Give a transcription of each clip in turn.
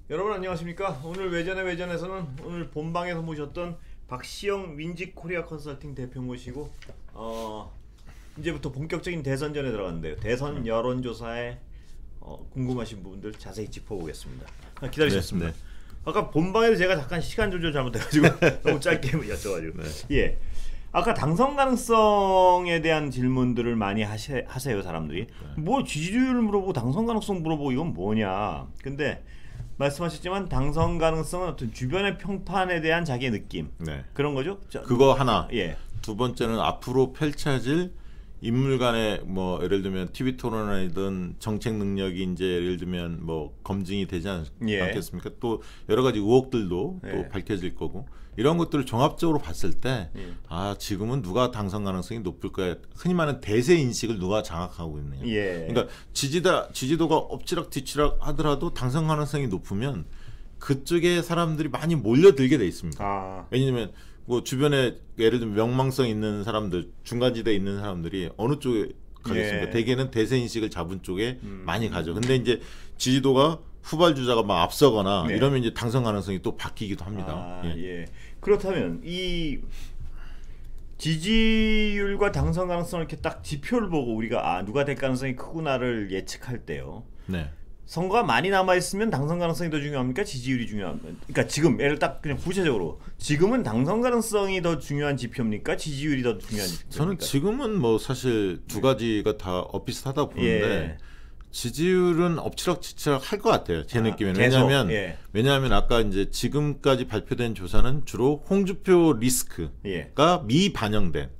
여러분 안녕하십니까? 오늘 외전에서는 오늘 본방에서 모셨던 박시영 윈지코리아 컨설팅 대표 모시고 이제부터 본격적인 대선전에 들어갔는데요. 대선 여론조사에 궁금하신 부분들 자세히 짚어보겠습니다. 기다리셨습니다. 네. 아까 본방에서 제가 잠깐 시간 조절 잘못해가지고 너무 짧게 여쭤가지고 예. 아까 당선 가능성에 대한 질문들을 많이 하세요 사람들이. 뭐 지지율 물어보고 당선 가능성 물어보고 이건 뭐냐. 근데 말씀하셨지만 당선 가능성은 어떤 주변의 평판에 대한 자기의 느낌 그런 거죠? 그거 하나. 예. 두 번째는 앞으로 펼쳐질 인물 간의 뭐 예를 들면 TV 토론이든 정책 능력이 이제 예를 들면 뭐 검증이 되지 않겠습니까? 또 여러 가지 의혹들도 또 밝혀질 거고 이런 것들을 종합적으로 봤을 때 지금은 누가 당선 가능성이 높을 거야. 흔히 말하는 대세 인식을 누가 장악하고 있느냐. 그러니까 지지도가 엎치락뒤치락 하더라도 당선 가능성이 높으면 그쪽에 사람들이 많이 몰려들게 돼 있습니다. 왜냐하면 뭐 주변에 예를 들면 명망성 있는 사람들, 중간지대에 있는 사람들이 어느 쪽에 가겠습니까? 대개는 대세 인식을 잡은 쪽에 많이 가죠. 근데 이제 지지도가 후발주자가 막 앞서거나 이러면 이제 당선 가능성이 또 바뀌기도 합니다. 그렇다면 이 지지율과 당선 가능성을 이렇게 딱 지표를 보고 우리가 누가 될 가능성이 크구나를 예측할 때요. 선거가 많이 남아있으면 당선 가능성이 더 중요합니까? 지지율이 중요합니까? 그러니까 지금 예를 딱 그냥 구체적으로 지금은 당선 가능성이 더 중요한 지표입니까? 지지율이 더 중요한 지표입니까? 저는 지금은 뭐 사실 두 가지가 다 비슷하다 보는데 지지율은 엎치락뒤치락 할 것 같아요. 제 느낌에는. 왜냐하면 아까 이제 지금까지 발표된 조사는 주로 홍준표 리스크가 미반영된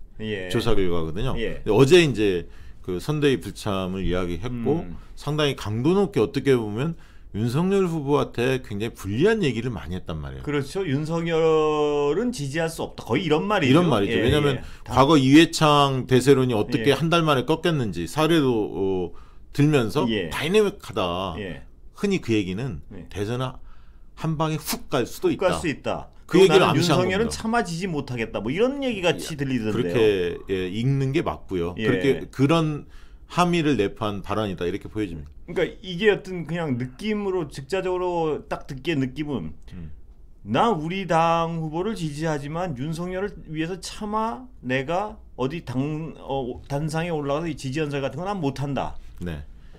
조사 결과거든요. 어제 이제 그 선대위 불참을 이야기했고 상당히 강도 높게 어떻게 보면 윤석열 후보한테 굉장히 불리한 얘기를 많이 했단 말이에요. 그렇죠. 윤석열은 지지할 수 없다. 거의 이런 말이죠. 이런 말이죠. 왜냐하면 과거 이회창 대세론이 어떻게 한 달 만에 꺾였는지 사례도 들면서 다이내믹하다. 흔히 그 얘기는 대선은 한 방에 훅 갈 수도 있다. 갈 수 있다. 그 얘기를 암시한 윤석열은 겁니다. 참아 지지 못하겠다. 뭐 이런 얘기 같이 들리던데요. 그렇게 읽는 게 맞고요. 그렇게 그런 함의를 내포한 발언이다 이렇게 보여집니다. 그러니까 이게 어떤 그냥 느낌으로 직자적으로 딱 듣기에 느낌은 나 우리 당 후보를 지지하지만 윤석열을 위해서 차마 내가 어디 단상에 올라가서 지지 연설 같은 건 난 못한다.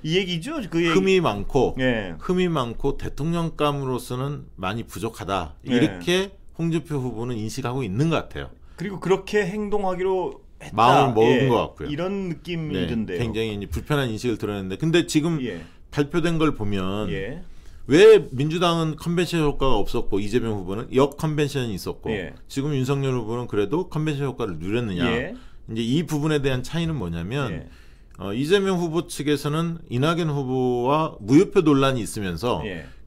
이 얘기죠. 그 얘기. 흠이 많고 대통령감으로서는 많이 부족하다. 이렇게 홍준표 후보는 인식하고 있는 것 같아요. 그리고 그렇게 행동하기로 했다. 마음을 먹은 것 같고요. 이런 느낌이던데요. 굉장히 이제 불편한 인식을 드러냈는데 근데 지금 발표된 걸 보면 왜 민주당은 컨벤션 효과가 없었고 이재명 후보는 역 컨벤션이 있었고 지금 윤석열 후보는 그래도 컨벤션 효과를 누렸느냐. 이제 이 부분에 대한 차이는 뭐냐면 이재명 후보 측에서는 이낙연 후보와 무효표 논란이 있으면서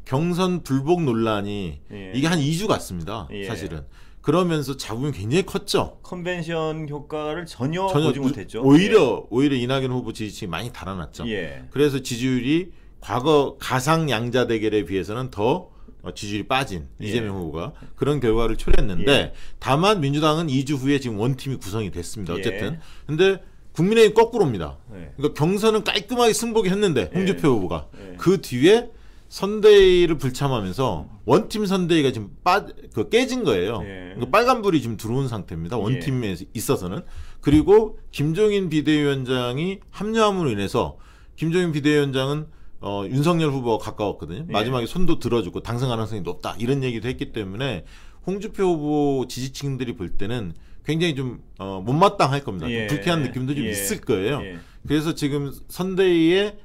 경선 불복 논란이 이게 한 2주 갔습니다. 사실은. 그러면서 잡음이 굉장히 컸죠. 컨벤션 효과를 전혀 보지 못했죠. 오히려 이낙연 후보 지지층이 많이 달아났죠. 그래서 지지율이 과거 가상 양자 대결에 비해서는 더 지지율이 빠진 이재명 후보가 그런 결과를 초래했는데 다만 민주당은 2주 후에 지금 원팀이 구성이 됐습니다. 어쨌든. 근데 국민의힘 거꾸로입니다. 그러니까 경선은 깔끔하게 승복이 했는데 홍준표 후보가 그 뒤에 선대위를 불참하면서 원팀 선대위가 지금 깨진 거예요. 그러니까 빨간불이 지금 들어온 상태입니다. 원팀에 있어서는. 그리고 김종인 비대위원장이 합류함으로 인해서 김종인 비대위원장은 윤석열 후보가 가까웠거든요. 마지막에 손도 들어주고 당선 가능성이 높다 이런 얘기도 했기 때문에 홍준표 후보 지지층들이 볼 때는 굉장히 좀 못마땅할 겁니다. 불쾌한 느낌도 좀 있을 거예요. 그래서 지금 선대위에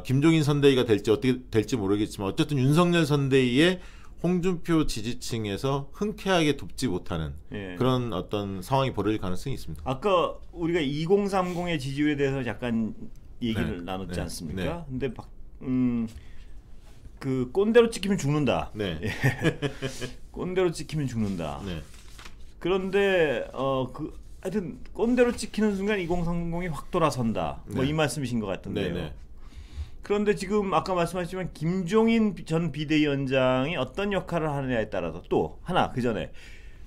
김종인 선대위가 될지 어떻게 될지 모르겠지만 어쨌든 윤석열 선대위에 홍준표 지지층에서 흔쾌하게 돕지 못하는 그런 어떤 상황이 벌어질 가능성이 있습니다. 아까 우리가 2030의 지지율에 대해서 약간 얘기를 나눴지 않습니까? 근데 그 꼰대로 찍히면 죽는다. 꼰대로 찍히면 죽는다. 그런데 하여튼 꼰대로 찍히는 순간 2030이 확 돌아선다. 뭐 이 말씀이신 것 같은데요. 그런데 지금 아까 말씀하셨지만 김종인 전 비대위원장이 어떤 역할을 하느냐에 따라서 또 하나 그 전에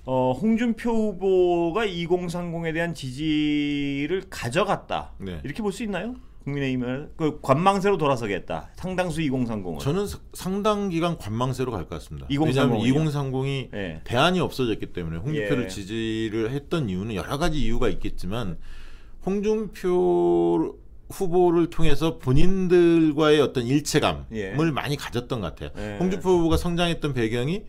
홍준표 후보가 2030에 대한 지지를 가져갔다. 이렇게 볼 수 있나요? 국민의힘을 그 관망세로 돌아서겠다. 상당수 2030은. 저는 상당 기간 관망세로 갈 것 같습니다. 2030 왜냐하면 2030이 네. 대안이 없어졌기 때문에 홍준표를 지지를 했던 이유는 여러 가지 이유가 있겠지만 홍준표 후보를 통해서 본인들과의 어떤 일체감을 많이 가졌던 것 같아요. 홍준표 후보가 성장했던 배경이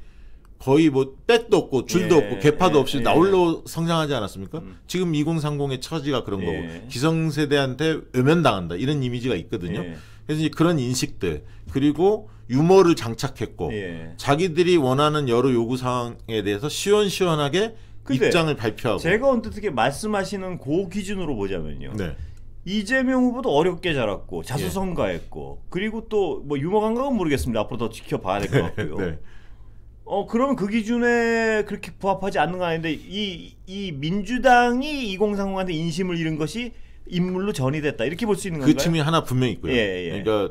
거의 뭐 백도 없고 줄도 없고 개파도 없이 나홀로 성장하지 않았습니까? 지금 2030의 처지가 그런 거고 기성세대한테 외면당한다 이런 이미지가 있거든요. 그래서 이제 그런 인식들 그리고 유머를 장착했고 자기들이 원하는 여러 요구 사항에 대해서 시원시원하게 입장을 발표하고. 제가 언뜻하게 말씀하시는 그 기준으로 보자면요. 네. 이재명 후보도 어렵게 자랐고 자수성가했고 그리고 또 뭐 유머 감각은 모르겠습니다. 앞으로 더 지켜봐야 될 것 같고요. 네. 그러면 그 기준에 그렇게 부합하지 않는 건 아닌데 이 민주당이 2030한테 인심을 잃은 것이 인물로 전이됐다 이렇게 볼 수 있는 건가요? 그 틈이 하나 분명히 있고요. 그러니까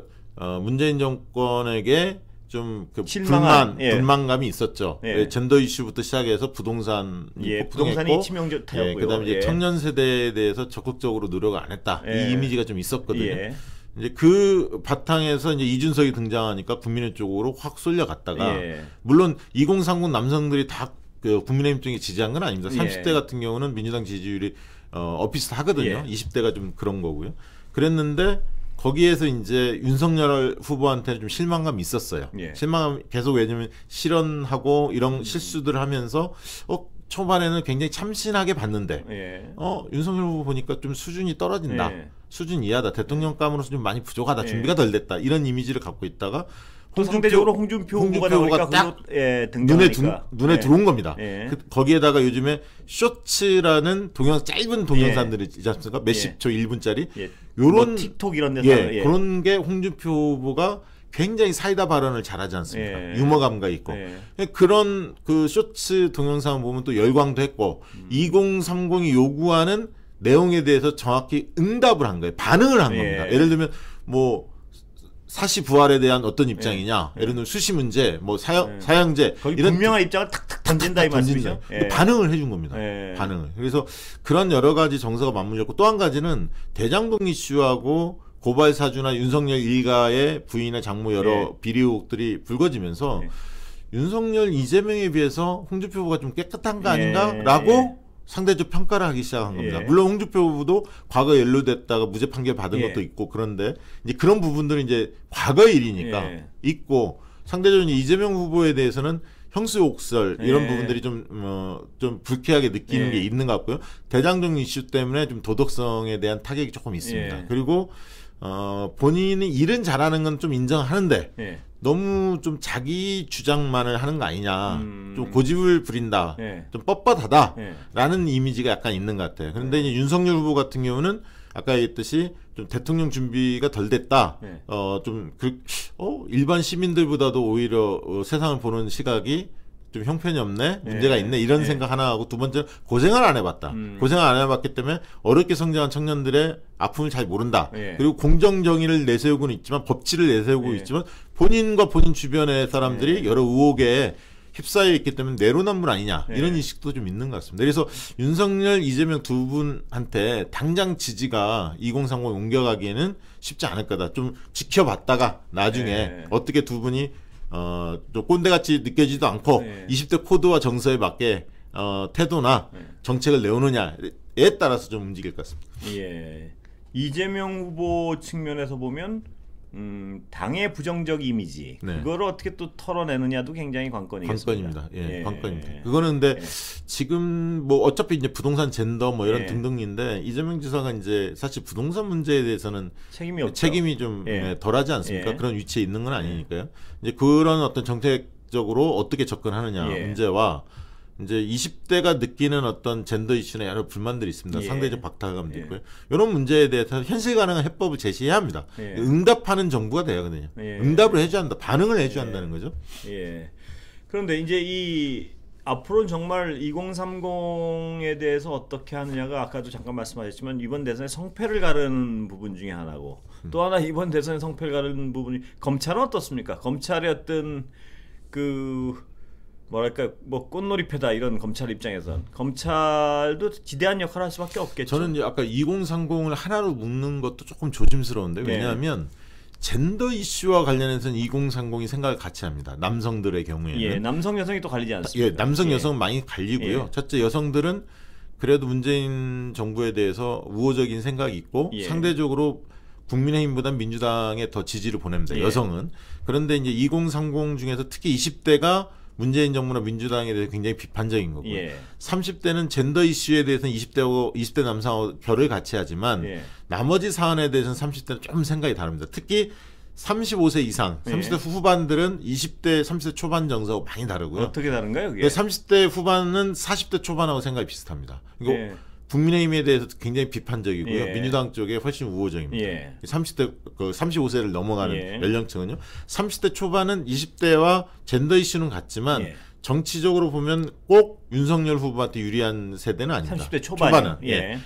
문재인 정권에게 좀 그 불만감이 있었죠. 젠더 이슈부터 시작해서 부동산이 부동산이 치명타였고요. 그다음에 이제 청년 세대에 대해서 적극적으로 노력을 안 했다. 이 이미지가 좀 있었거든요. 이제 그 바탕에서 이제 이준석이 등장하니까 국민의 쪽으로 확 쏠려갔다가 물론 2030 남성들이 다 그 국민의힘 쪽에 지지한 건 아닙니다. 30대 같은 경우는 민주당 지지율이 비슷하거든요. 20대가 좀 그런 거고요. 그랬는데 거기에서 이제 윤석열 후보한테는 좀 실망감이 있었어요. 실망감 계속 왜냐면 실언하고 이런 실수들을 하면서 초반에는 굉장히 참신하게 봤는데 윤석열 후보 보니까 좀 수준이 떨어진다. 수준 이하다. 대통령감으로서 좀 많이 부족하다. 준비가 덜 됐다. 이런 이미지를 갖고 있다가 상대적으로 홍준표 후보가 딱 눈에 들어온 겁니다. 거기에다가 요즘에 쇼츠라는 짧은 동영상들이 있지 않습니까? 몇십 초 1분짜리 요런 뭐 틱톡 이런 데서 그런 게 홍준표 후보가 굉장히 사이다 발언을 잘하지 않습니까? 유머 감각 있고 그런 그 쇼츠 동영상을 보면 또 열광도 했고 2030이 요구하는 내용에 대해서 정확히 응답을 한 거예요. 반응을 한 겁니다. 예를 들면 뭐 사시 부활에 대한 어떤 입장이냐, 예를 들면 수시 문제, 뭐 사형제 이런 분명한 입장을 탁탁 던진다 이 말씀이죠. 반응을 해준 겁니다. 반응을. 그래서 그런 여러 가지 정서가 맞물렸고 또 한 가지는 대장동 이슈하고 고발 사주나 윤석열 일가의 부인의 장모 여러 비리 의혹들이 불거지면서 윤석열 이재명에 비해서 홍준표 후보가 좀 깨끗한 거 아닌가라고 상대적 평가를 하기 시작한 겁니다. 물론 홍준표 후보도 과거 연루됐다가 무죄 판결 받은 것도 있고 그런데 이제 그런 부분들은 이제 과거 일이니까 있고 상대적으로 이재명 후보에 대해서는 형수욕설 이런 부분들이 좀 불쾌하게 느끼는 게 있는 것 같고요. 대장동 이슈 때문에 좀 도덕성에 대한 타격이 조금 있습니다. 그리고 본인이 일은 잘하는 건 좀 인정하는데 너무 좀 자기 주장만을 하는 거 아니냐, 좀 고집을 부린다, 좀 뻣뻣하다라는 이미지가 약간 있는 것 같아요. 그런데 이제 윤석열 후보 같은 경우는 아까 얘기했듯이 좀 대통령 준비가 덜 됐다, 일반 시민들보다도 오히려 세상을 보는 시각이 좀 형편이 없네, 문제가 있네 이런 생각 하나 하고 두 번째는 고생을 안 해봤다. 고생을 안 해봤기 때문에 어렵게 성장한 청년들의 아픔을 잘 모른다. 그리고 공정정의를 내세우고는 있지만 법치를 내세우고 있지만 본인과 본인 주변의 사람들이 여러 의혹에 휩싸여 있기 때문에 내로남불 아니냐 이런 인식도 좀 있는 것 같습니다. 그래서 윤석열, 이재명 두 분한테 당장 지지가 2030 옮겨가기에는 쉽지 않을 거다. 좀 지켜봤다가 나중에 어떻게 두 분이 좀 꼰대같이 느껴지지도 않고 20대 코드와 정서에 맞게 태도나 정책을 내오느냐에 따라서 좀 움직일 것 같습니다. 이재명 후보 측면에서 보면 당의 부정적 이미지 그거를 어떻게 또 털어내느냐도 굉장히 관건이겠습니다. 관건입니다. 그거는 근데 지금 뭐 어차피 이제 부동산 젠더 뭐 이런 등등인데 이재명 지사가 이제 사실 부동산 문제에 대해서는 책임이 좀 덜하지 않습니까? 그런 위치에 있는 건 아니니까요. 이제 그런 어떤 정책적으로 어떻게 접근하느냐 문제와 이제 20대가 느끼는 어떤 젠더 이슈나 여러 불만들이 있습니다. 상대적 박탈감도 있고요. 이런 문제에 대해서 현실 가능한 해법을 제시해야 합니다. 응답하는 정부가 돼야 하거든요. 응답을 해줘야 한다. 반응을 해줘야 한다는 거죠. 그런데 이제 이 앞으로는 정말 2030에 대해서 어떻게 하느냐가 아까도 잠깐 말씀하셨지만 이번 대선에 성패를 가르는 부분 중에 하나고 또 하나 이번 대선에 성패를 가르는 부분이 검찰은 어떻습니까? 검찰의 어떤 그 뭐랄까 뭐 꽃놀이패다 이런 검찰 입장에선 검찰도 지대한 역할을 할 수밖에 없겠죠. 저는 이제 아까 2030을 하나로 묶는 것도 조금 조심스러운데 왜냐하면 젠더 이슈와 관련해서는 2030이 생각을 같이 합니다. 남성들의 경우에는. 예, 남성 여성이 또 갈리지 않습니까? 예, 남성 여성은 많이 갈리고요. 첫째 여성들은 그래도 문재인 정부에 대해서 우호적인 생각이 있고 상대적으로 국민의힘보다 민주당에 더 지지를 보냅니다. 여성은. 그런데 이제 2030 중에서 특히 20대가 문재인 정부나 민주당에 대해서 굉장히 비판적인 거고요. 30대는 젠더 이슈에 대해서는 20대 남성하고 결을 같이 하지만 나머지 사안에 대해서는 30대는 좀 생각이 다릅니다. 특히 35세 이상, 30대 후반들은 20대, 30대 초반 정서하고 많이 다르고요. 어떻게 다른가요? 그게? 30대 후반은 40대 초반하고 생각이 비슷합니다. 이거 국민의힘에 대해서 굉장히 비판적이고요. 민주당 쪽에 훨씬 우호적입니다. 30대, 35세를 넘어가는 연령층은요. 30대 초반은 20대와 젠더 이슈는 같지만 정치적으로 보면 꼭 윤석열 후보한테 유리한 세대는 아닙니다. 30대 초반은.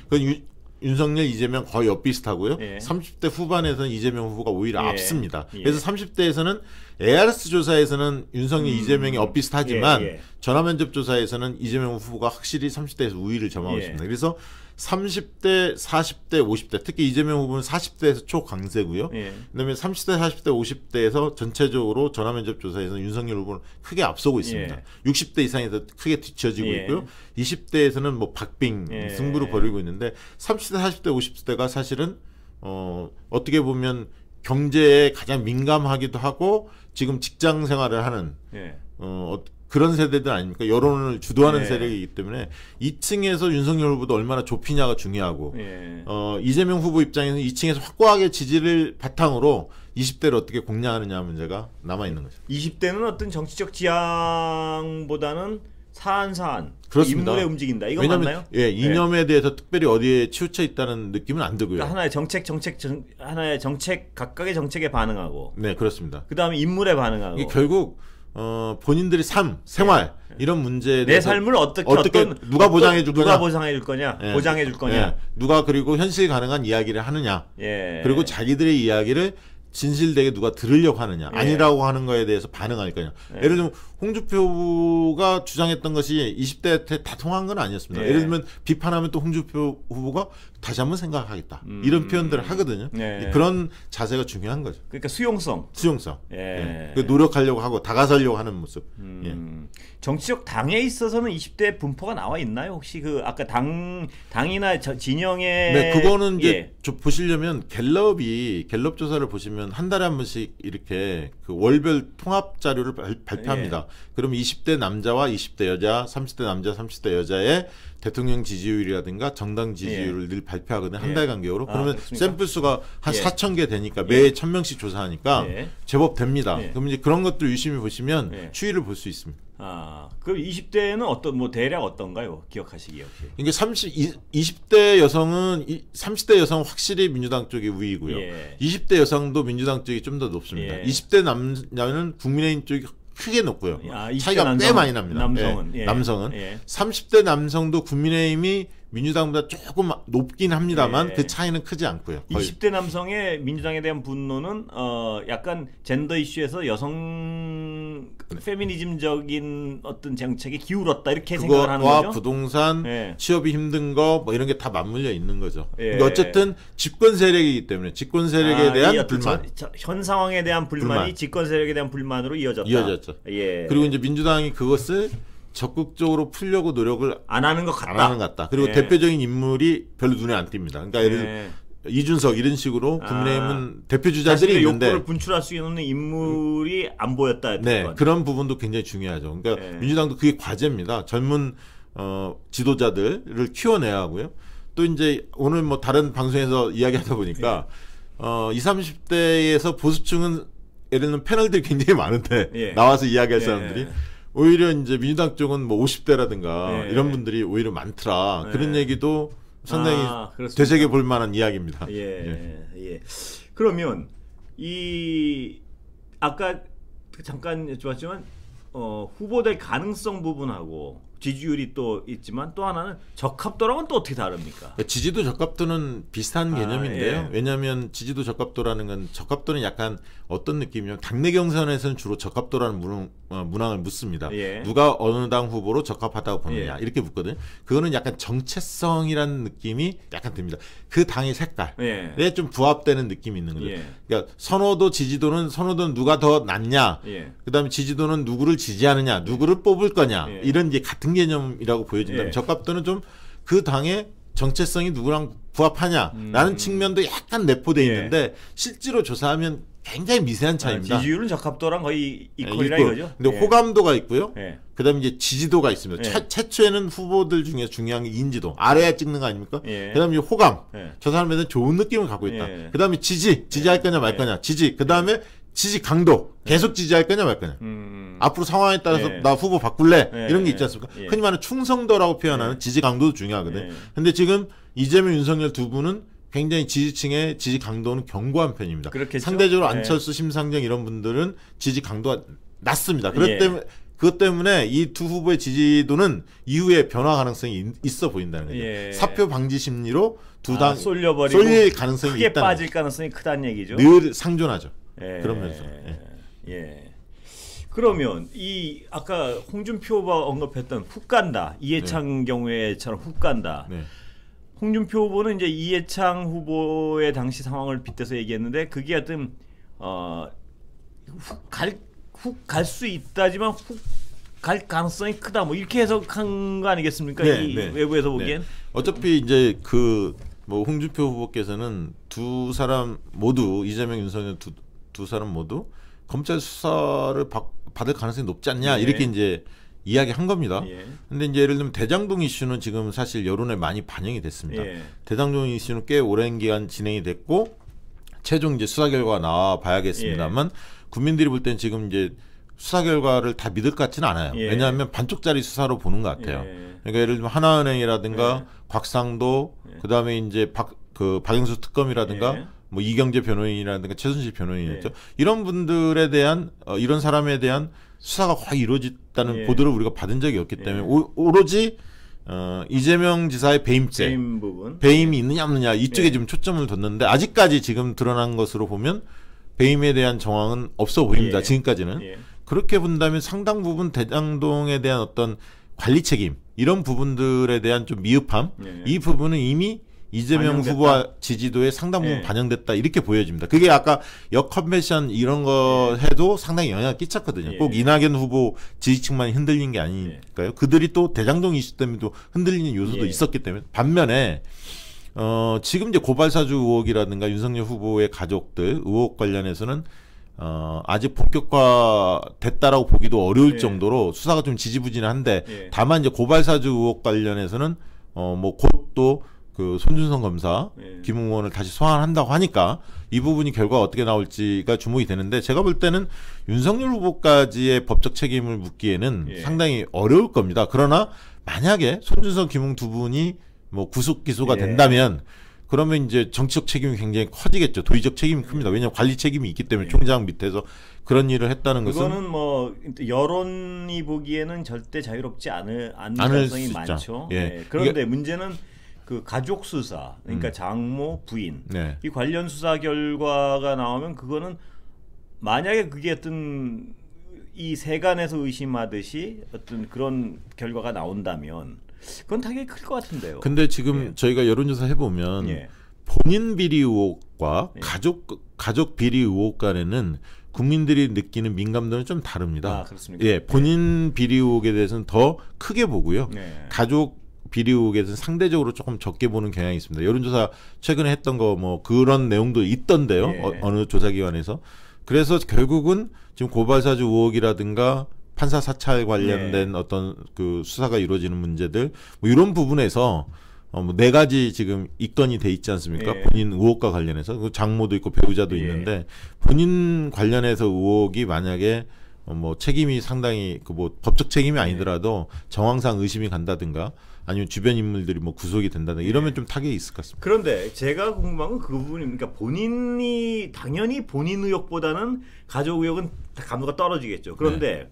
그건 윤석열, 이재명 거의 엇비슷하고요. 30대 후반에서는 이재명 후보가 오히려 앞섭니다. 그래서 30대에서는 ARS 조사에서는 윤석열, 이재명이 엇비슷하지만 전화면접 조사에서는 이재명 후보가 확실히 30대에서 우위를 점하고 있습니다. 그래서 30대, 40대, 50대 특히 이재명 후보는 40대에서 초강세고요. 그다음에 30대, 40대, 50대에서 전체적으로 전화면접 조사에서는 윤석열 후보는 크게 앞서고 있습니다. 60대 이상에서 크게 뒤처지고 있고요. 20대에서는 뭐 박빙 승부를 벌이고 있는데 30대, 40대, 50대가 사실은 어떻게 보면 경제에 가장 민감하기도 하고 지금 직장 생활을 하는 그런 세대들 아닙니까? 여론을 주도하는 세력이기 때문에 2층에서 윤석열 후보도 얼마나 좁히냐가 중요하고 이재명 후보 입장에서는 2층에서 확고하게 지지를 바탕으로 20대를 어떻게 공략하느냐 문제가 남아있는 거죠. 20대는 어떤 정치적 지향보다는 사안 그렇습니다. 인물에 움직인다. 이거 왜냐하면, 맞나요? 이념에 대해서 특별히 어디에 치우쳐 있다는 느낌은 안 들고요. 그러니까 하나의 정책 각각의 정책에 반응하고. 네, 그렇습니다. 그다음에 인물에 반응하고. 이게 결국 본인들의 생활 이런 문제에 대해서 내 삶을 어떻게 누가 보장해 줄 거냐, 누가 보장해 줄 거냐, 보장해 줄 거냐, 누가 그리고 현실 가능한 이야기를 하느냐, 그리고 자기들의 이야기를 진실되게 누가 들으려고 하느냐, 아니라고 하는 거에 대해서 반응할 거냐. 예를 들면 홍준표 후보가 주장했던 것이 20대한테 다 통한 건 아니었습니다. 예를 들면 비판하면 또 홍준표 후보가 다시 한번 생각하겠다. 이런 표현들을 하거든요. 그런 자세가 중요한 거죠. 그러니까 수용성. 노력하려고 하고 다가서려고 하는 모습. 정치적 당에 있어서는 20대 분포가 나와 있나요? 혹시 그 아까 당이나 진영의 그거는 이제 보시려면 갤럽 조사를 보시면 한 달에 한 번씩 이렇게 그 월별 통합 자료를 발표합니다. 그럼 20대 남자와 20대 여자, 30대 남자, 30대 여자의 대통령 지지율이라든가 정당 지지율을 늘 발표하거든요. 한 달 간격으로. 그러면 샘플 수가 한 4,000개 되니까 매해 1,000명씩 조사하니까 제법 됩니다. 그럼 이제 그런 것들 유심히 보시면 추이를 볼 수 있습니다. 그럼 20대는 뭐 대략 어떤가요? 기억하시기에 혹시? 이게 20대 여성은 30대 여성은 확실히 민주당 쪽이 우위고요. 20대 여성도 민주당 쪽이 좀 더 높습니다. 20대 남자는 국민의힘 쪽이 크게 높고요. 차이가 꽤 많이 납니다. 남성은 30대 남성도 국민의힘이 민주당보다 조금 높긴 합니다만 그 차이는 크지 않고요. 20대 남성의 민주당에 대한 분노는 약간 젠더 이슈에서 여성 페미니즘적인 어떤 정책에 기울었다 이렇게 생각을 하는 거죠. 부동산, 취업이 힘든 거 뭐 이런 게 다 맞물려 있는 거죠. 그러니까 어쨌든 집권 세력이기 때문에 집권 세력에 대한 불만, 현 상황에 대한 불만이 집권 세력에 대한 불만으로 이어졌죠. 그리고 이제 민주당이 그것을 적극적으로 풀려고 노력을 안 하는 것 같다. 그리고 대표적인 인물이 별로 눈에 안 띕니다. 그러니까 예를 들어 이준석 이런 식으로 국민의힘은 대표 주자들이 있는데 욕구를 분출할 수 있는 인물이 안 보였다. 그런 부분도 굉장히 중요하죠. 그러니까 민주당도 그게 과제입니다. 젊은 지도자들을 키워내야 하고요. 또 이제 오늘 뭐 다른 방송에서 이야기하다 보니까 20, 30대에서 보수층은 예를 들면 패널들이 굉장히 많은데 나와서 이야기할 사람들이 오히려 이제 민주당 쪽은 뭐 50대라든가 이런 분들이 오히려 많더라. 그런 얘기도 상당히 되새겨 볼 만한 이야기입니다. 그러면 아까 잠깐 여쭤봤지만 후보될 가능성 부분하고 지지율이 또 있지만 또 하나는 적합도랑은 또 어떻게 다릅니까? 지지도 적합도는 비슷한 개념인데요. 예. 왜냐하면 지지도 적합도라는 건 적합도는 약간 어떤 느낌이냐면 당내 경선에서는 주로 적합도라는 문항을 묻습니다. 예. 누가 어느 당 후보로 적합하다고 보느냐 이렇게 묻거든요. 그거는 약간 정체성이라는 느낌이 약간 듭니다. 그 당의 색깔에 좀 부합되는 느낌이 있는 거죠. 그러니까 지지도는 누가 더 낫냐, 그다음에 지지도는 누구를 지지하느냐, 누구를 뽑을 거냐 이런 이제 같은 개념이라고 보여진다면 적합도는 좀 그 당의 정체성이 누구랑 부합하냐라는 측면도 약간 내포돼 있는데 실제로 조사하면 굉장히 미세한 차이입니다. 지지율은 적합도랑 거의 이퀄이라 이거죠. 근데 호감도가 있고요. 그다음에 이제 지지도가 있습니다. 최초에는 후보들 중에 중요한 게 인지도, 아래에 찍는 거 아닙니까? 그다음에 호감, 저 사람들은 좋은 느낌을 갖고 있다. 그다음에 지지할 거냐 말 거냐, 그다음에 지지 강도, 계속 지지할 거냐 말 거냐. 앞으로 상황에 따라서 나 후보 바꿀래 이런 게 있지 않습니까? 흔히 말하는 충성도라고 표현하는 지지 강도도 중요하거든요. 근데 지금 이재명, 윤석열 두 분은 굉장히 지지층의 지지 강도는 견고한 편입니다. 그렇겠죠? 상대적으로 안철수, 심상정 이런 분들은 지지 강도가 낮습니다. 그것 때문에 이 두 후보의 지지도는 이후에 변화 가능성이 있어 보인다는 거죠. 사표 방지 심리로 두 당 쏠려버리고 쏠릴 가능성이 크게 있다는 빠질 가능성이 크다는 얘기죠. 늘 상존하죠. 그런 면에서. 그러면 이 아까 홍준표 후보가 언급했던 훅 간다. 이해창 경우에처럼 훅 간다. 홍준표 후보는 이제 이해창 후보의 당시 상황을 빗대서 얘기했는데 그게 하여튼 훅 갈 수 있다지만 훅 갈 가능성이 크다. 뭐 이렇게 해석한 거 아니겠습니까? 외부에서 보기엔. 어차피 이제 뭐 홍준표 후보께서는 두 사람 모두 이재명, 윤석열 두 사람 모두 검찰 수사를 받을 가능성이 높지 않냐 이렇게 이제 이야기한 겁니다. 근데 이제 예를 들면 대장동 이슈는 지금 사실 여론에 많이 반영이 됐습니다. 대장동 이슈는 꽤 오랜 기간 진행이 됐고 최종 이제 수사 결과가 나와 봐야겠습니다만 국민들이 볼 땐 지금 이제 수사 결과를 다 믿을 것 같지는 않아요. 왜냐하면 반쪽짜리 수사로 보는 것 같아요. 그러니까 예를 들면 하나은행이라든가 곽상도 그다음에 이제 박영수 특검이라든가 뭐 이경재 변호인이라든가 최순실 변호인이었죠. 이런 분들에 대한 이런 사람에 대한 수사가 거의 이루어졌다는 보도를 우리가 받은 적이 없기 때문에 오로지 이재명 지사의 배임이 있느냐 없느냐 이쪽에 지금 초점을 뒀는데 아직까지 지금 드러난 것으로 보면 배임에 대한 정황은 없어 보입니다. 지금까지는. 그렇게 본다면 상당 부분 대장동에 대한 어떤 관리 책임 이런 부분들에 대한 좀 미흡함 이 부분은 이미 이재명 후보와 지지도에 상당 부분 반영됐다 이렇게 보여집니다. 그게 아까 역컨벤션 이런 거 해도 상당히 영향을 끼쳤거든요. 꼭 이낙연 후보 지지층만 흔들린 게 아닐까요? 그들이 또 대장동 이슈 때문에도 흔들리는 요소도 있었기 때문에 반면에 지금 이제 고발사주 의혹이라든가 윤석열 후보의 가족들 의혹 관련해서는 아직 본격화됐다라고 보기도 어려울 정도로 수사가 좀 지지부진한데 다만 이제 고발사주 의혹 관련해서는 뭐 곧 또 그 손준성 검사, 김웅원을 다시 소환한다고 하니까 이 부분이 결과가 어떻게 나올지가 주목이 되는데 제가 볼 때는 윤석열 후보까지의 법적 책임을 묻기에는 상당히 어려울 겁니다. 그러나 만약에 손준성, 김웅 두 분이 뭐 구속 기소가 된다면 그러면 이제 정치적 책임이 굉장히 커지겠죠. 도의적 책임이 큽니다. 왜냐하면 관리 책임이 있기 때문에 총장 밑에서 그런 일을 했다는 것은 그거는 뭐 여론이 보기에는 절대 자유롭지 않을 가능성이 많죠. 그런데 문제는 그 가족 수사, 그러니까 장모, 부인 이 관련 수사 결과가 나오면 그거는 만약에 그게 어떤 이 세간에서 의심하듯이 어떤 그런 결과가 나온다면 그건 타격이 클 것 같은데요. 근데 지금 저희가 여론조사 해보면 본인 비리 의혹과 가족 비리 의혹 간에는 국민들이 느끼는 민감도는 좀 다릅니다. 그렇습니까? 본인 비리 의혹에 대해서는 더 크게 보고요. 가족 비리 의혹에서는 상대적으로 조금 적게 보는 경향이 있습니다. 여론조사 최근에 했던 거 뭐 그런 내용도 있던데요. 어느 조사기관에서. 그래서 결국은 지금 고발사주 의혹이라든가 판사 사찰 관련된 어떤 그 수사가 이루어지는 문제들 뭐 이런 부분에서 뭐 4가지 지금 입건이 돼 있지 않습니까? 본인 의혹과 관련해서 장모도 있고 배우자도 있는데 본인 관련해서 의혹이 만약에 뭐 책임이 상당히 그 뭐 법적 책임이 아니더라도 정황상 의심이 간다든가 아니면 주변 인물들이 뭐 구속이 된다든가 이러면 좀 타격이 있을 것 같습니다. 그런데 제가 궁금한 건 그 부분입니다. 본인이 당연히 본인 의혹보다는 가족 의혹은 감도가 떨어지겠죠. 그런데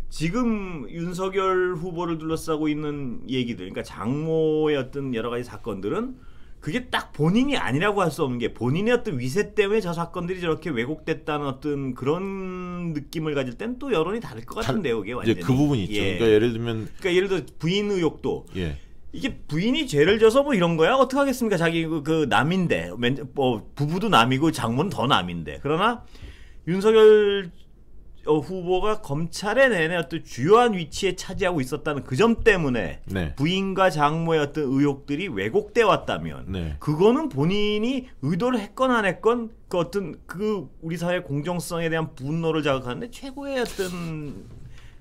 지금 윤석열 후보를 둘러싸고 있는 얘기들, 그러니까 장모의 어떤 여러 가지 사건들은 그게 딱 본인이 아니라고 할 수 없는 게 본인의 어떤 위세 때문에 저 사건들이 저렇게 왜곡됐다는 어떤 그런 느낌을 가질 땐 또 여론이 다를 것 같은데요, 그게 완전히. 이제 그 부분이 있죠. 예. 그러니까 예를 들면, 그러니까 예를 들어 부인 의혹도. 예. 이게 부인이 죄를 져서 뭐 이런 거야? 어떻게 하겠습니까? 자기 그 남인데, 뭐 부부도 남이고 장모는 더 남인데. 그러나 윤석열 후보가 검찰에 내내 어떤 주요한 위치에 차지하고 있었다는 그 점 때문에 네. 부인과 장모의 어떤 의혹들이 왜곡돼 왔다면 네. 그거는 본인이 의도를 했건 안 했건 그 어떤 그 우리 사회 공정성에 대한 분노를 자극하는데 최고의 어떤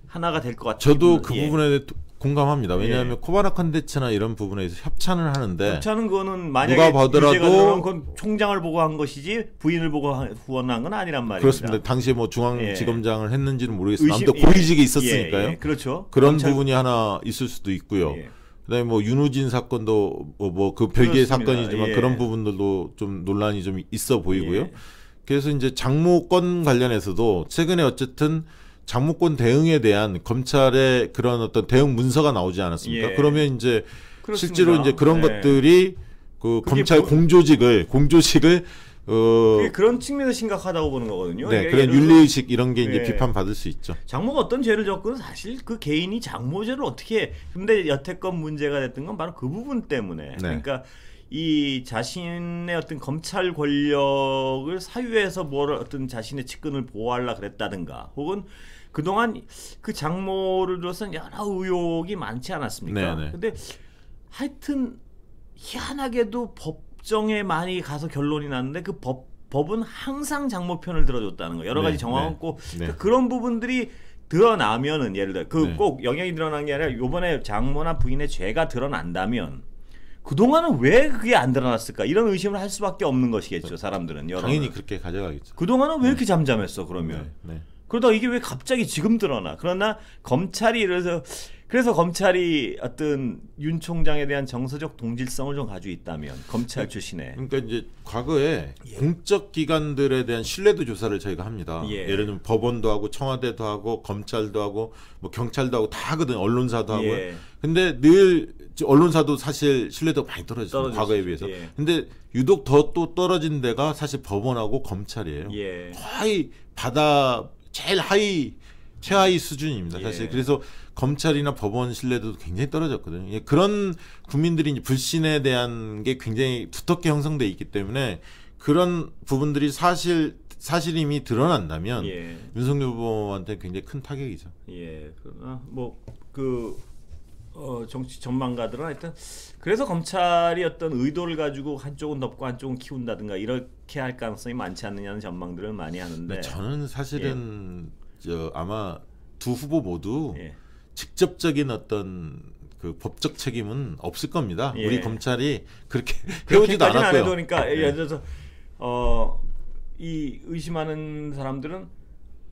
하나가 될 것 같아요. 저도 그 부분에 대해 공감합니다. 왜냐하면 코바나 컨텐츠나 이런 부분에서 협찬을 하는데 협찬은 그거는 만약에 누가 보더라도 그건 총장을 보고 한 것이지 부인을 보고 후원한 건 아니란 말입니다. 그렇습니다. 당시에 뭐 중앙지검장을 했는지는 모르겠습니다. 아무튼 고위직에 있었으니까요. 그렇죠. 그런 부분이 하나 있을 수도 있고요. 그다음에 뭐 윤우진 사건도 뭐 그 별개의 사건이지만 그런 부분들도 좀 논란이 좀 있어 보이고요. 그래서 이제 장모권 관련해서도 최근에 어쨌든 장모권 대응에 대한 검찰의 그런 어떤 대응 문서가 나오지 않았습니까? 그러면 이제 그렇습니다. 실제로 이제 그런 것들이 그 검찰 공조직을 그런 측면에서 심각하다고 보는 거거든요. 네, 그런 윤리의식 이런 게 이제 비판받을 수 있죠. 장모가 어떤 죄를 졌건 사실 그 개인이 장모죄를 어떻게 근데 여태껏 문제가 됐던 건 바로 그 부분 때문에. 그러니까 이 자신의 어떤 검찰 권력을 사유해서 뭘 어떤 자신의 측근을 보호하려 그랬다든가 혹은 그동안 그 장모를 둘러싼 여러 의혹이 많지 않았습니까? 근데 하여튼 희한하게도 법정에 많이 가서 결론이 났는데 그 법은 항상 장모 편을 들어줬다는 거. 여러 가지 정황 없고 그러니까 그런 부분들이 드러나면은 예를 들어 그 꼭 영향이 드러난 게 아니라 요번에 장모나 부인의 죄가 드러난다면 그동안은 왜 그게 안 드러났을까? 이런 의심을 할 수밖에 없는 것이겠죠. 사람들은. 당연히 그렇게 가져가겠죠. 그동안은 왜 이렇게 잠잠했어 그러면? 그러다 이게 왜 갑자기 지금 드러나? 그러나 검찰이 그래서 검찰이 어떤 윤 총장에 대한 정서적 동질성을 좀 가지고 있다면 검찰 출신에. 그러니까 이제 과거에 공적 기관들에 대한 신뢰도 조사를 저희가 합니다. 예를 들면 법원도 하고 청와대도 하고 검찰도 하고 뭐 경찰도 하고 다 하거든. 언론사도 하고요. 근데 늘 언론사도 사실 신뢰도가 많이 떨어졌어요. 과거에 비해서. 근데 유독 더 또 떨어진 데가 사실 법원하고 검찰이에요. 거의 제일 최하위 수준입니다. 사실. 그래서 검찰이나 법원 신뢰도도 굉장히 떨어졌거든요. 그런 국민들이 이제 불신에 대한 게 굉장히 두텁게 형성돼 있기 때문에 그런 부분들이 사실임이 드러난다면 윤석열 후보한테 굉장히 큰 타격이죠. 그러나 정치 전망가들은 하여튼 그래서 검찰이 어떤 의도를 가지고 한쪽은 덮고 한쪽은 키운다든가 이렇게 할 가능성이 많지 않느냐는 전망들을 많이 하는데 저는 사실은 아마 두 후보 모두 직접적인 어떤 그 법적 책임은 없을 겁니다. 우리 검찰이 그렇게 해오지도 않았고요. 그러니까 예를 들어서 이 의심하는 사람들은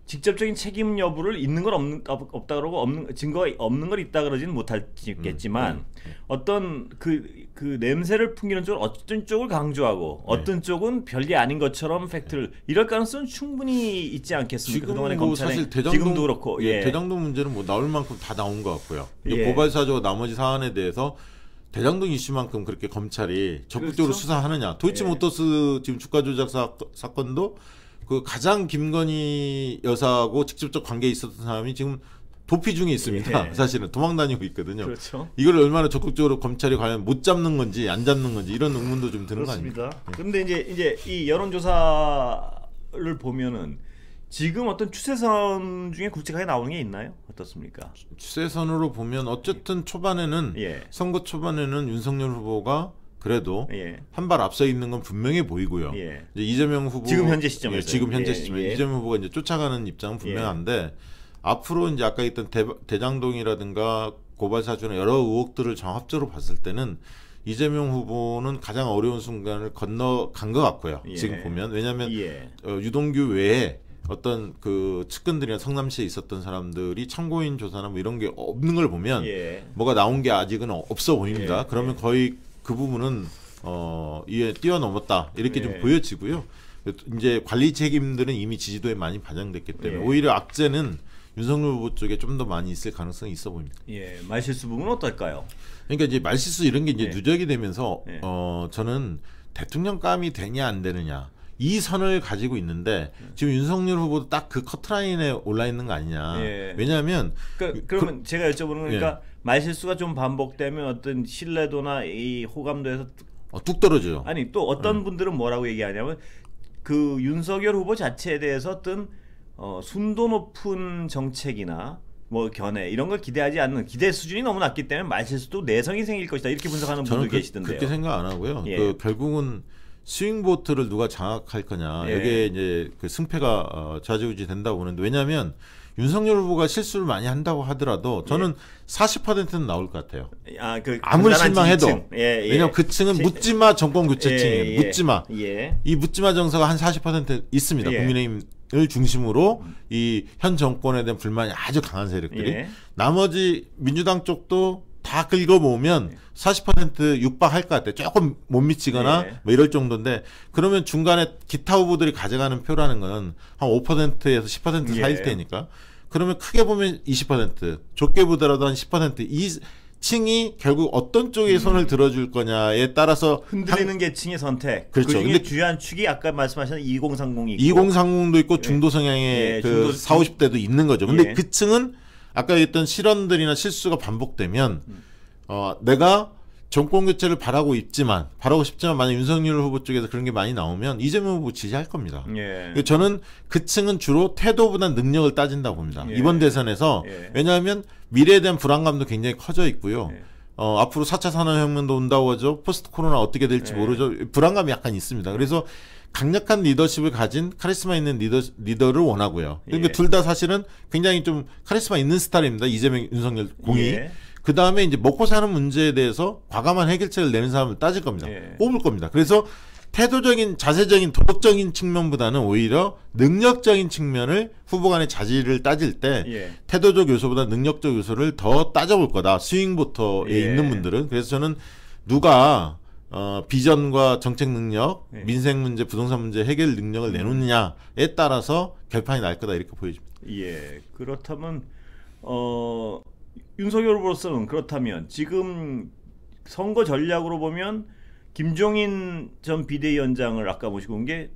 직접적인 책임 여부를 있는 걸 없다 그러고 증거가 없는 걸 있다 그러지는 못하겠지만 어떤 그 냄새를 풍기는 쪽을 어떤 쪽을 강조하고 어떤 쪽은 별게 아닌 것처럼 팩트를 이럴 가능성은 충분히 있지 않겠습니까? 그동안의 검찰에 사실 지금도 그렇고 대장동 문제는 뭐 나올 만큼 다 나온 것 같고요. 고발 사주와 나머지 사안에 대해서 대장동 이슈만큼 그렇게 검찰이 적극적으로 수사하느냐? 도이치모터스 지금 주가 조작 사건도 그 가장 김건희 여사하고 직접적 관계에 있었던 사람이 지금 도피 중에 있습니다. 사실은 도망다니고 있거든요. 이걸 얼마나 적극적으로 검찰이 과연 못 잡는 건지 안 잡는 건지 이런 의문도 좀 드는 거 아닙니까? 그런데 이제 이 여론조사를 보면은 지금 어떤 추세선 중에 굵직하게 나오는 게 있나요? 어떻습니까? 추세선으로 보면 어쨌든 초반에는 선거 초반에는 윤석열 후보가 그래도 한 발 앞서 있는 건 분명해 보이고요. 이제 이재명 후보 지금 현재 시점에서 이재명 후보가 이제 쫓아가는 입장은 분명한데 앞으로 이제 아까 했던 대장동이라든가 고발 사주나 여러 의혹들을 종합적으로 봤을 때는 이재명 후보는 가장 어려운 순간을 건너간 것 같고요. 지금 보면 왜냐하면 유동규 외에 어떤 그 측근들이나 성남시에 있었던 사람들이 참고인 조사나 뭐 이런 게 없는 걸 보면 뭐가 나온 게 아직은 없어 보입니다. 그러면 거의 그 부분은 이에 뛰어넘었다 이렇게 좀 보여지고요. 이제 관리 책임들은 이미 지지도에 많이 반영됐기 때문에 오히려 악재는 윤석열 후보 쪽에 좀 더 많이 있을 가능성이 있어 보입니다. 예, 말실수 부분은 어떨까요? 그러니까 이제 말실수 이런 게 이제 예. 누적이 되면서 예. 저는 대통령감이 되냐 안 되느냐 이 선을 가지고 있는데 지금 윤석열 후보도 딱 그 커트라인에 올라 있는 거 아니냐. 예. 왜냐하면 그러면 제가 여쭤보는 거니까 예. 말실수가 좀 반복되면 어떤 신뢰도나 이 호감도에서 뚝 떨어져요. 아니 또 어떤 분들은 뭐라고 얘기하냐면 그 윤석열 후보 자체에 대해서 어떤 순도 높은 정책이나 뭐 견해 이런 걸 기대하지 않는 기대 수준이 너무 낮기 때문에 말실수도 내성이 생길 것이다 이렇게 분석하는 분들 계시던데요. 그렇게 생각 안 하고요. 예. 결국은 스윙보트를 누가 장악할 거냐. 예. 여기에 이제 그 승패가 좌지우지 된다고 보는데 왜냐하면 윤석열 후보가 실수를 많이 한다고 하더라도 저는 40%는 나올 것 같아요. 아무리 실망해도. 예. 왜냐하면 그 층은 묻지마 정권 교체층이에요. 묻지마. 예. 이 묻지마 정서가 한 40% 있습니다. 예. 국민의힘을 중심으로 이 현 정권에 대한 불만이 아주 강한 세력들이. 예. 나머지 민주당 쪽도 다 긁어 모으면 40% 육박할 것 같아요. 조금 못 미치거나 뭐 이럴 정도인데 그러면 중간에 기타 후보들이 가져가는 표라는 거는 한 5%에서 10% 사이일 테니까 그러면 크게 보면 20% 좁게 보더라도 한 10%이 층이 결국 어떤 쪽에 손을 들어줄 거냐에 따라서 흔들리는 계층의 선택. 그렇죠. 그중에 주요한 축이 아까 말씀하신 2030이 있고 2030도 있고 중도 성향의 그 40, 50대도 있는 거죠. 근데 그 층은 아까 얘기했던 실언들이나 실수가 반복되면 내가 정권 교체를 바라고 싶지만 만약 윤석열 후보 쪽에서 그런 게 많이 나오면 이재명 후보 지지할 겁니다. 예. 저는 그 층은 주로 태도보다 능력을 따진다고 봅니다. 예. 이번 대선에서 왜냐하면 미래에 대한 불안감도 굉장히 커져 있고요. 앞으로 4차 산업혁명도 온다고 하죠. 포스트 코로나 어떻게 될지 모르죠. 불안감이 약간 있습니다. 그래서 강력한 리더십을 가진 카리스마 있는 리더를 원하고요. 그러니까 둘 다 사실은 굉장히 좀 카리스마 있는 스타일입니다. 이재명, 윤석열 공이. 그 다음에 이제 먹고 사는 문제에 대해서 과감한 해결책을 내는 사람을 따질 겁니다. 뽑을 겁니다. 그래서 태도적인, 자세적인, 도덕적인 측면보다는 오히려 능력적인 측면을 후보 간의 자질을 따질 때 태도적 요소보다 능력적 요소를 더 따져볼 거다. 스윙보터에 있는 분들은. 그래서 저는 누가 비전과 정책 능력, 민생 문제, 부동산 문제 해결 능력을 내놓느냐에 따라서 결판이 날 거다 이렇게 보여집니다. 예. 그렇다면 윤석열 후보로서는 그렇다면 지금 선거 전략으로 보면 김종인 전 비대위원장을 아까 모시고 온 게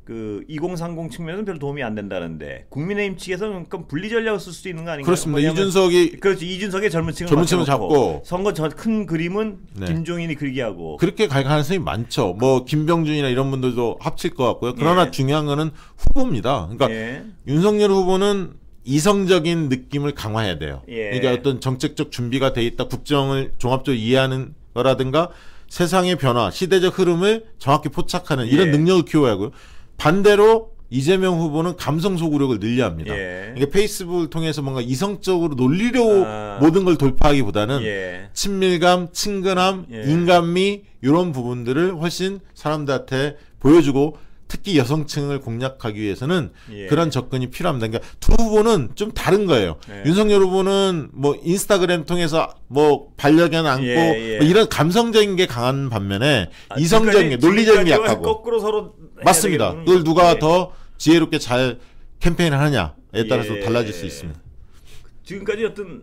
그 2030 측면에서는 별로 도움이 안 된다는데 국민의힘 측에서는 그럼 분리 전략을 쓸 수도 있는 거 아닌가요? 그렇습니다. 이준석이 그렇지 이준석의 젊은 층을 잡고 선거 큰 그림은 김종인이 그리게 하고 그렇게 갈 가능성이 많죠. 뭐 김병준이나 이런 분들도 합칠 것 같고요. 그러나 중요한 거는 후보입니다. 그러니까 윤석열 후보는 이성적인 느낌을 강화해야 돼요. 그러니까 어떤 정책적 준비가 돼 있다, 국정을 종합적으로 이해하는 거라든가 세상의 변화, 시대적 흐름을 정확히 포착하는 이런 능력을 키워야 하고요. 반대로 이재명 후보는 감성 소구력을 늘려야 합니다. 그러니까 페이스북을 통해서 뭔가 이성적으로 논리로 모든 걸 돌파하기보다는 친밀감, 친근함, 인간미 이런 부분들을 훨씬 사람들한테 보여주고 특히 여성층을 공략하기 위해서는 그런 접근이 필요합니다. 그러니까 두 후보는 좀 다른 거예요. 윤석열 후보는 뭐 인스타그램 통해서 뭐 반려견 안고 뭐 이런 감성적인 게 강한 반면에 이성적인 게 논리적인 게 약하고 거꾸로 서로 맞습니다. 그걸 누가 더 지혜롭게 잘 캠페인을 하냐에 따라서 달라질 수 있습니다. 지금까지 어떤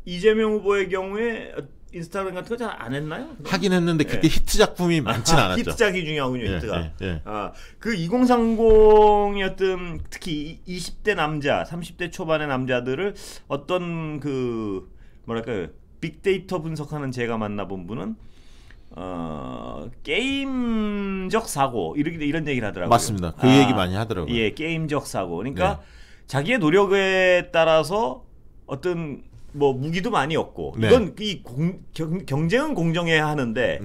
이재명 후보의 경우에 인스타그램 같은 거 잘 안 했나요? 하긴 했는데 그렇게 히트 작품이 많지는 않았죠. 히트작이 중요하군요. 히트가. 그 2030의 어떤 특히 20대 남자, 30대 초반의 남자들을 어떤 그 뭐랄까요 빅데이터 분석하는 제가 만나본 분은 게임적 사고 이런 얘기를 하더라고요. 맞습니다. 그 얘기 많이 하더라고요. 예, 게임적 사고. 그러니까 자기의 노력에 따라서 어떤 뭐 무기도 많이 얻고 이건 이 경쟁은 공정해야 하는데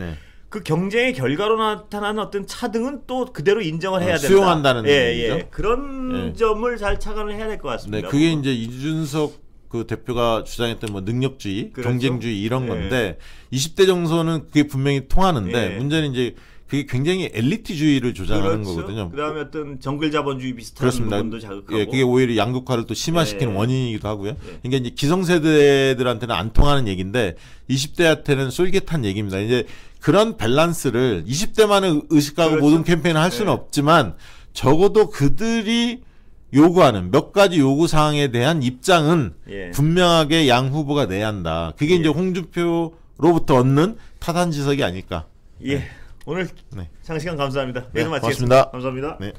그 경쟁의 결과로 나타나는 어떤 차등은 또 그대로 인정을 해야 된다. 수용한다는 얘기죠. 그런 점을 잘 착안을 해야 될 것 같습니다. 그게 이제 이준석 그 대표가 주장했던 뭐 능력주의, 경쟁주의 이런 건데 20대 정서는 그게 분명히 통하는데 문제는 이제 그게 굉장히 엘리트주의를 조장하는 거거든요. 그다음에 어떤 정글 자본주의 비슷한 부분도 자극하고. 그게 오히려 양극화를 또 심화시키는 원인이기도 하고요. 그러니까 이제 기성세대들한테는 안 통하는 얘기인데 20대한테는 쏠깃한 얘기입니다. 이제 그런 밸런스를 20대만을 의식하고 모든 캠페인을 할 수는 없지만 적어도 그들이 요구하는 몇 가지 요구 사항에 대한 입장은 분명하게 양 후보가 내야 한다. 그게 이제 홍준표로부터 얻는 타산지석이 아닐까. 오늘 장시간 감사합니다. 고맙습니다. 감사합니다. 네.